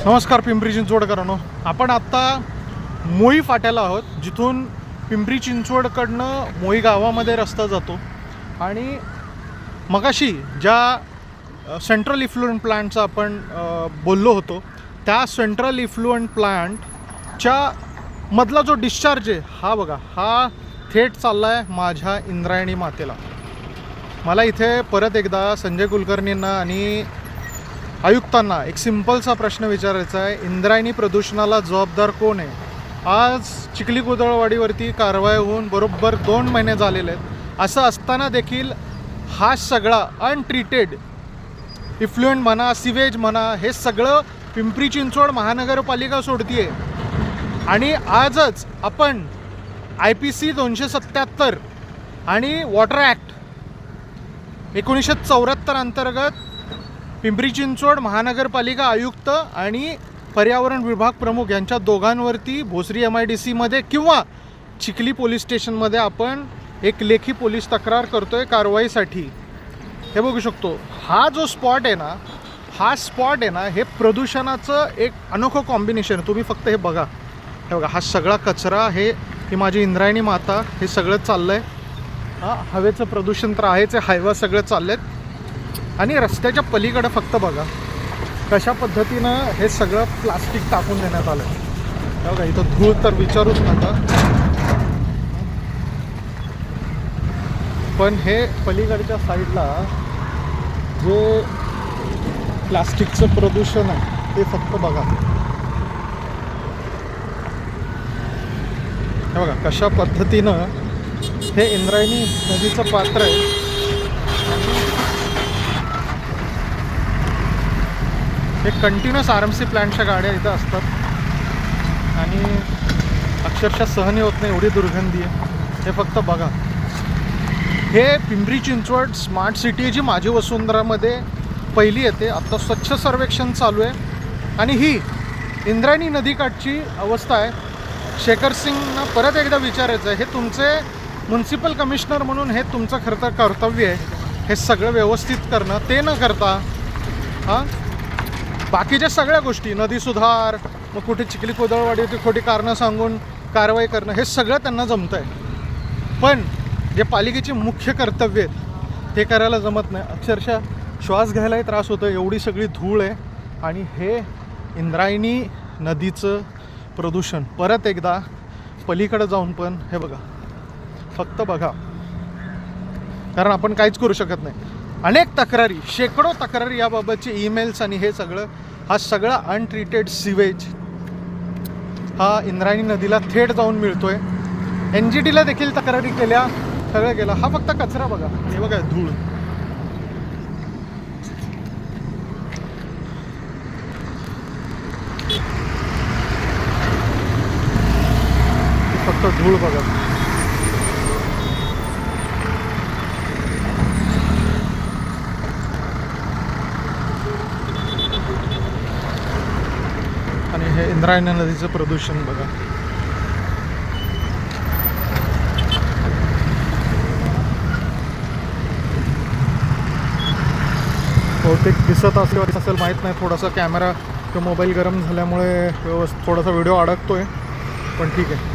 नमस्कार पिंपरी चिंचवडकरांनो, आपण आत्ता मोई फाट्याला आहोत, जिथून पिंपरी चिंचवडकडनं मोई गावामध्ये रस्ता जातो. आणि मगाशी ज्या सेंट्रल इफ्लुएंट प्लांटचा आपण बोललो होतो, त्या सेंट्रल इफ्लुएंट प्लांटच्या मधला जो डिस्चार्ज आहे हा बघा, हा थेट चालला आहे माझ्या इंद्रायणी मातेला. मला इथे परत एकदा संजय कुलकर्णींना आणि आयुक्तांना एक सिंपलसा प्रश्न विचारायचा आहे. इंद्रायणी प्रदूषणाला जबाबदार कोण आहे? आज चिखली कोदळवाडीवरती कारवाई होऊन बरोबर 2 महिने झालेले आहेत. असं असताना देखील हा सगळा अनट्रीटेड इफ्लुएंट म्हणा, सिवेज म्हणा, हे सगळं पिंपरी चिंचवड महानगरपालिका सोडतीये. आणि आजच आपण IPC 277 आणि वॉटर ॲक्ट 1974 अंतर्गत पिंपरी चिंचवड महानगरपालिका आयुक्त आणि पर्यावरण विभाग प्रमुख यांच्या दोघांवरती भोसरी MIDC किंवा चिखली पोलीस स्टेशनमध्ये आपण एक लेखी पोलीस तक्रार करतोय कारवाईसाठी. हे बघू शकतो, हा जो स्पॉट आहे ना, हा स्पॉट आहे ना, हे प्रदूषणाचं एक अनोखं कॉम्बिनेशन. तुम्ही फक्त हे बघा, हे बघा, हा सगळा कचरा, ही माझी इंद्रायणी माता, हे सगळं चाललं आहे. हवेचं प्रदूषण तर आहेच, हायवा सगळं चाललं आहेत. आणि रस्त्याच्या पलीकडे फक्त बघा कशा पद्धतीनं हे सगळं प्लास्टिक टाकून देण्यात आलं आहे. बघा, इथं धूळ तर विचारूच नका. पण हे पलीकडच्या साईडला जे प्लास्टिकचं प्रदूषण आहे ते फक्त बघा. हे बघा कशा पद्धतीनं हे इंद्रायणी नदीचं पात्र आहे. हे कंटिन्युअस RMC प्लॅन्टच्या गाड्या इथं असतात आणि अक्षरशः सहन होत नाही एवढी दुर्गंधी आहे. हे फक्त बघा, हे पिंपरी चिंचवड स्मार्ट सिटी जी माझी वसुंधरामध्ये पहिली येते. आत्ता स्वच्छ सर्वेक्षण चालू आहे आणि ही इंद्रायणी नदीकाठची अवस्था आहे. शेखर सिंगना परत एकदा विचारायचं आहे, हे तुमचे म्युन्सिपल कमिशनर म्हणून हे तुमचं खरं तर कर्तव्य आहे हे सगळं व्यवस्थित करणं. ते न करता बाकीच्या सगळ्या गोष्टी, नदी सुधार, मग कुठे चिखली कोदळवाडीवरती खोटी कारणं सांगून कारवाई करणं, हे सगळं त्यांना जमतं आहे. पण जे पालिकेचे मुख्य कर्तव्य आहेत ते करायला जमत नाही. अक्षरशः श्वास घ्यायलाही त्रास होतो, एवढी सगळी धूळ आहे. आणि हे इंद्रायणी नदीचं प्रदूषण परत एकदा पलीकडे जाऊन पण हे बघा, फक्त बघा, कारण आपण काहीच करू शकत नाही. अनेक तक्रारी, शेकडो तक्रारी याबाबतचे ईमेल्स आणि हे सगळं, हा सगळा अनट्रीटेड सिवेज हा इंद्रायणी नदीला थेट जाऊन मिळतोय. NGTला देखील तक्रारी केल्या, सगळं केलं. हा फक्त कचरा बघा, हे बघा धूळ, फक्त धूळ बघा. आणि हे इंद्रायणी नदीचं प्रदूषण बघा. बहुतेक दिसत असेल माहीत नाही, थोडासा कॅमेरा किंवा मोबाईल गरम झाल्यामुळे थोडासा व्हिडिओ अडकतोय, पण ठीक आहे.